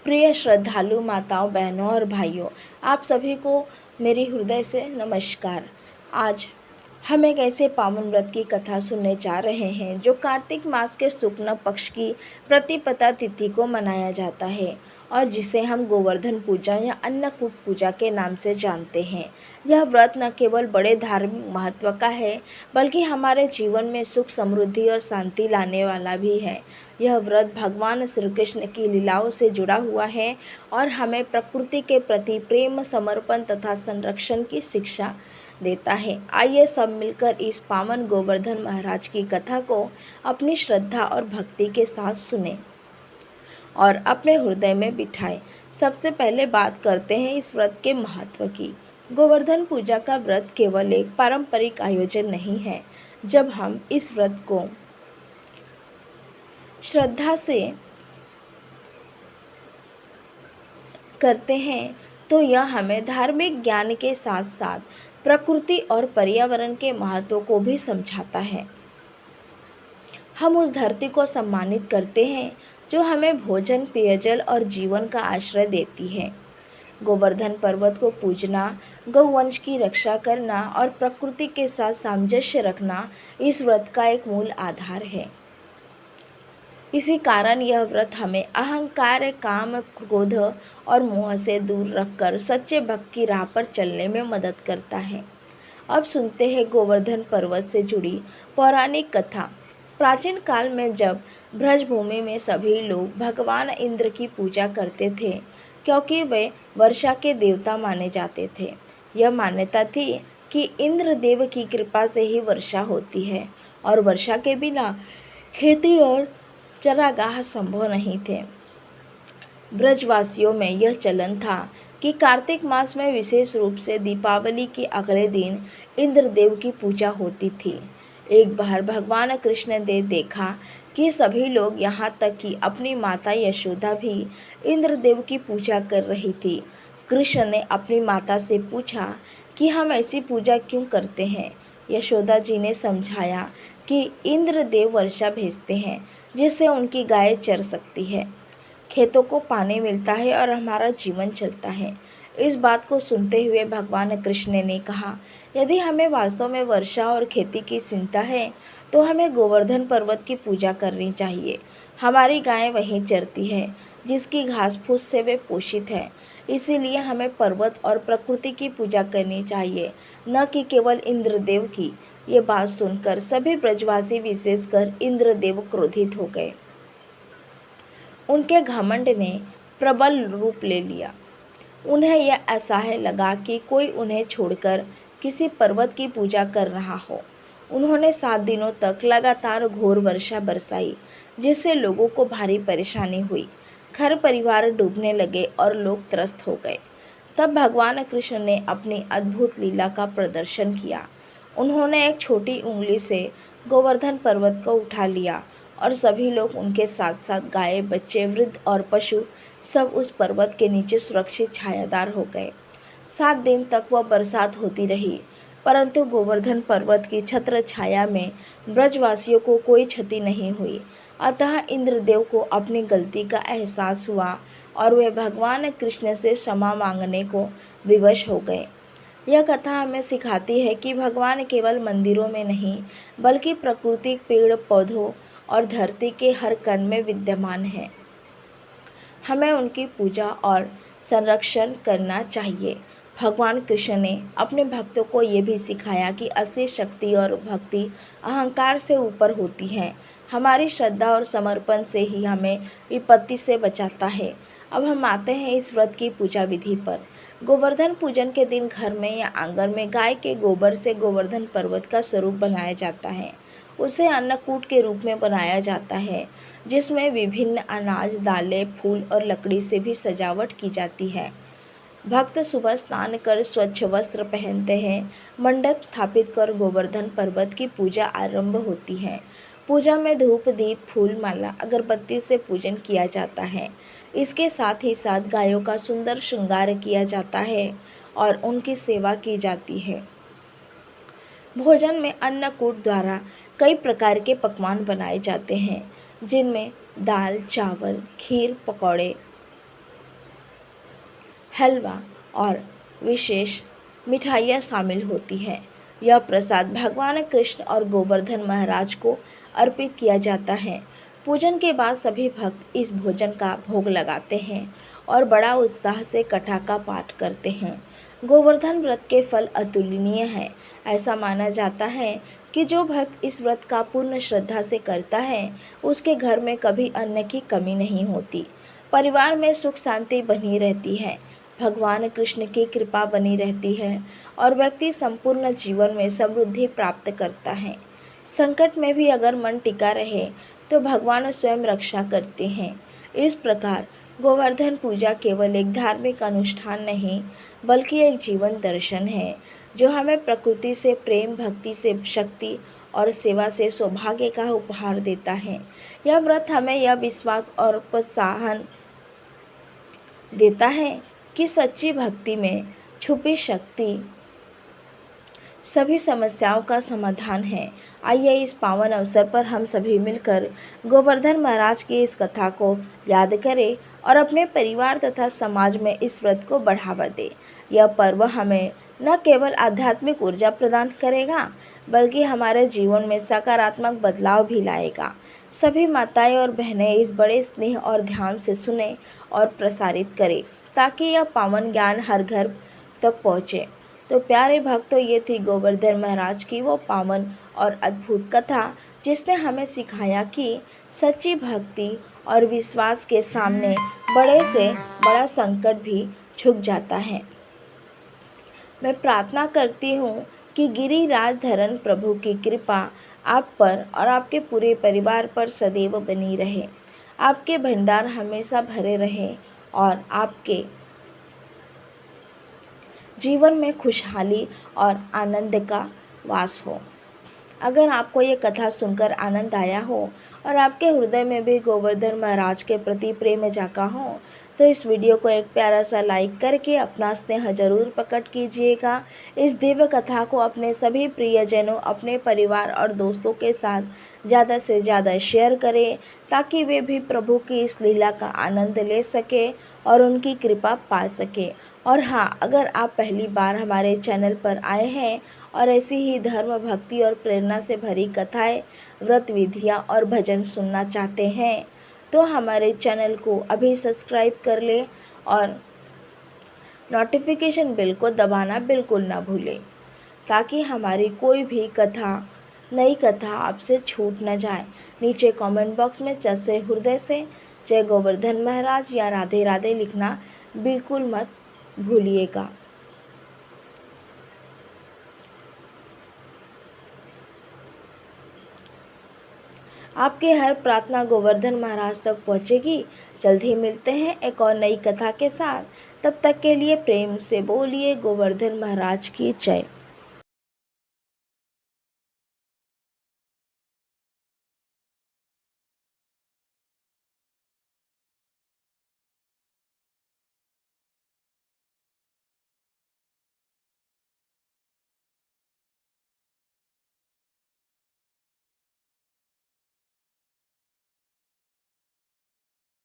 प्रिय श्रद्धालु माताओं, बहनों और भाइयों, आप सभी को मेरी हृदय से नमस्कार। आज हम एक ऐसे पावन व्रत की कथा सुनने जा रहे हैं जो कार्तिक मास के शुक्ल पक्ष की प्रतिपदा तिथि को मनाया जाता है और जिसे हम गोवर्धन पूजा या अन्नकूट पूजा के नाम से जानते हैं। यह व्रत न केवल बड़े धार्मिक महत्व का है बल्कि हमारे जीवन में सुख, समृद्धि और शांति लाने वाला भी है। यह व्रत भगवान श्री कृष्ण की लीलाओं से जुड़ा हुआ है और हमें प्रकृति के प्रति प्रेम, समर्पण तथा संरक्षण की शिक्षा देता है। आइए सब मिलकर इस पावन गोवर्धन महाराज की कथा को अपनी श्रद्धा और भक्ति के साथ सुनें और अपने हृदय में बिठाएं। सबसे पहले बात करते हैं इस व्रत के महत्व की। गोवर्धन पूजा का व्रत केवल एक पारंपरिक आयोजन नहीं है। जब हम इस व्रत को श्रद्धा से करते हैं तो यह हमें धार्मिक ज्ञान के साथ साथ प्रकृति और पर्यावरण के महत्व को भी समझाता है। हम उस धरती को सम्मानित करते हैं जो हमें भोजन, पेयजल और जीवन का आश्रय देती है। गोवर्धन पर्वत को पूजना, गौवंश की रक्षा करना और प्रकृति के साथ सामंजस्य रखना इस व्रत का एक मूल आधार है। इसी कारण यह व्रत हमें अहंकार, काम, क्रोध और मोह से दूर रखकर सच्चे भक्त की राह पर चलने में मदद करता है। अब सुनते हैं गोवर्धन पर्वत से जुड़ी पौराणिक कथा। प्राचीन काल में जब ब्रजभूमि में सभी लोग भगवान इंद्र की पूजा करते थे क्योंकि वे वर्षा के देवता माने जाते थे। यह मान्यता थी कि इंद्र देव की कृपा से ही वर्षा होती है और वर्षा के बिना खेती और चरागाह संभव नहीं थे। ब्रजवासियों में यह चलन था कि कार्तिक मास में विशेष रूप से दीपावली के अगले दिन इंद्रदेव की पूजा होती थी। एक बार भगवान कृष्ण ने देखा कि सभी लोग, यहाँ तक कि अपनी माता यशोदा भी इंद्रदेव की पूजा कर रही थी। कृष्ण ने अपनी माता से पूछा कि हम ऐसी पूजा क्यों करते हैं। यशोदा जी ने समझाया कि इंद्रदेव वर्षा भेजते हैं जिससे उनकी गाय चर सकती है, खेतों को पानी मिलता है और हमारा जीवन चलता है। इस बात को सुनते हुए भगवान कृष्ण ने कहा, यदि हमें वास्तव में वर्षा और खेती की चिंता है तो हमें गोवर्धन पर्वत की पूजा करनी चाहिए। हमारी गाय वहीं चरती है जिसकी घास फूस से वे पोषित है। इसीलिए हमें पर्वत और प्रकृति की पूजा करनी चाहिए, न कि केवल इंद्रदेव की। ये बात सुनकर सभी ब्रजवासी, विशेषकर इंद्रदेव, क्रोधित हो गए। उनके घमंड ने प्रबल रूप ले लिया। उन्हें यह असह्य लगा कि कोई उन्हें छोड़कर किसी पर्वत की पूजा कर रहा हो। उन्होंने 7 दिनों तक लगातार घोर वर्षा बरसाई जिससे लोगों को भारी परेशानी हुई। घर परिवार डूबने लगे और लोग त्रस्त हो गए। तब भगवान कृष्ण ने अपनी अद्भुत लीला का प्रदर्शन किया। उन्होंने एक छोटी उंगली से गोवर्धन पर्वत को उठा लिया और सभी लोग उनके साथ साथ गाय, बच्चे, वृद्ध और पशु सब उस पर्वत के नीचे सुरक्षित छायादार हो गए। 7 दिन तक वह बरसात होती रही, परंतु गोवर्धन पर्वत की छत्र छाया में ब्रजवासियों को कोई क्षति नहीं हुई। अतः इंद्रदेव को अपनी गलती का एहसास हुआ और वे भगवान कृष्ण से क्षमा मांगने को विवश हो गए। यह कथा हमें सिखाती है कि भगवान केवल मंदिरों में नहीं बल्कि प्रकृति, पेड़ पौधों और धरती के हर कण में विद्यमान है। हमें उनकी पूजा और संरक्षण करना चाहिए। भगवान कृष्ण ने अपने भक्तों को ये भी सिखाया कि असली शक्ति और भक्ति अहंकार से ऊपर होती है। हमारी श्रद्धा और समर्पण से ही हमें विपत्ति से बचाता है। अब हम आते हैं इस व्रत की पूजा विधि पर। गोवर्धन पूजन के दिन घर में या आंगन में गाय के गोबर से गोवर्धन पर्वत का स्वरूप बनाया जाता है। उसे अन्नकूट के रूप में बनाया जाता है जिसमें विभिन्न अनाज, दालें, फूल और लकड़ी से भी सजावट की जाती है। भक्त सुबह स्नान कर स्वच्छ वस्त्र पहनते हैं। मंडप स्थापित कर गोवर्धन पर्वत की पूजा आरंभ होती है। पूजा में धूप, दीप, फूल, माला, अगरबत्ती से पूजन किया जाता है। इसके साथ ही साथ गायों का सुंदर श्रृंगार किया जाता है और उनकी सेवा की जाती है। भोजन में अन्नकूट द्वारा कई प्रकार के पकवान बनाए जाते हैं जिनमें दाल, चावल, खीर, पकौड़े, हलवा और विशेष मिठाइयाँ शामिल होती हैं। यह प्रसाद भगवान कृष्ण और गोवर्धन महाराज को अर्पित किया जाता है। पूजन के बाद सभी भक्त इस भोजन का भोग लगाते हैं और बड़ा उत्साह से कथा का पाठ करते हैं। गोवर्धन व्रत के फल अतुलनीय है। ऐसा माना जाता है कि जो भक्त इस व्रत का पूर्ण श्रद्धा से करता है, उसके घर में कभी अन्न की कमी नहीं होती, परिवार में सुख शांति बनी रहती है, भगवान कृष्ण की कृपा बनी रहती है और व्यक्ति संपूर्ण जीवन में समृद्धि प्राप्त करता है। संकट में भी अगर मन टिका रहे तो भगवान स्वयं रक्षा करते हैं। इस प्रकार गोवर्धन पूजा केवल एक धार्मिक अनुष्ठान नहीं, बल्कि एक जीवन दर्शन है जो हमें प्रकृति से प्रेम, भक्ति से शक्ति और सेवा से सौभाग्य का उपहार देता है। यह व्रत हमें यह विश्वास और प्रोत्साहन देता है कि सच्ची भक्ति में छुपी शक्ति सभी समस्याओं का समाधान है। आइए इस पावन अवसर पर हम सभी मिलकर गोवर्धन महाराज की इस कथा को याद करें और अपने परिवार तथा समाज में इस व्रत को बढ़ावा दें। यह पर्व हमें न केवल आध्यात्मिक ऊर्जा प्रदान करेगा, बल्कि हमारे जीवन में सकारात्मक बदलाव भी लाएगा। सभी माताएं और बहनें इस बड़े स्नेह और ध्यान से सुने और प्रसारित करें, ताकि यह पावन ज्ञान हर घर तक पहुँचे। तो प्यारे भक्तों, ये थी गोवर्धन महाराज की वो पावन और अद्भुत कथा, जिसने हमें सिखाया कि सच्ची भक्ति और विश्वास के सामने बड़े से बड़ा संकट भी झुक जाता है। मैं प्रार्थना करती हूँ कि गिरिराज धरण प्रभु की कृपा आप पर और आपके पूरे परिवार पर सदैव बनी रहे, आपके भंडार हमेशा भरे रहे और आपके जीवन में खुशहाली और आनंद का वास हो। अगर आपको ये कथा सुनकर आनंद आया हो और आपके हृदय में भी गोवर्धन महाराज के प्रति प्रेम जागा हो, तो इस वीडियो को एक प्यारा सा लाइक करके अपना स्नेह जरूर प्रकट कीजिएगा। इस दिव्य कथा को अपने सभी प्रियजनों, अपने परिवार और दोस्तों के साथ ज़्यादा से ज़्यादा शेयर करें, ताकि वे भी प्रभु की इस लीला का आनंद ले सके और उनकी कृपा पा सके। और हाँ, अगर आप पहली बार हमारे चैनल पर आए हैं और ऐसी ही धर्म, भक्ति और प्रेरणा से भरी कथाएं, व्रत विधियाँ और भजन सुनना चाहते हैं, तो हमारे चैनल को अभी सब्सक्राइब कर लें और नोटिफिकेशन बेल को दबाना बिल्कुल ना भूलें, ताकि हमारी कोई भी नई कथा आपसे छूट न जाए। नीचे कमेंट बॉक्स में सच्चे हृदय से जय गोवर्धन महाराज या राधे राधे लिखना बिल्कुल मत भूलिएगा। आपकी हर प्रार्थना गोवर्धन महाराज तक पहुँचेगी। जल्द ही मिलते हैं एक और नई कथा के साथ। तब तक के लिए प्रेम से बोलिए गोवर्धन महाराज की जय।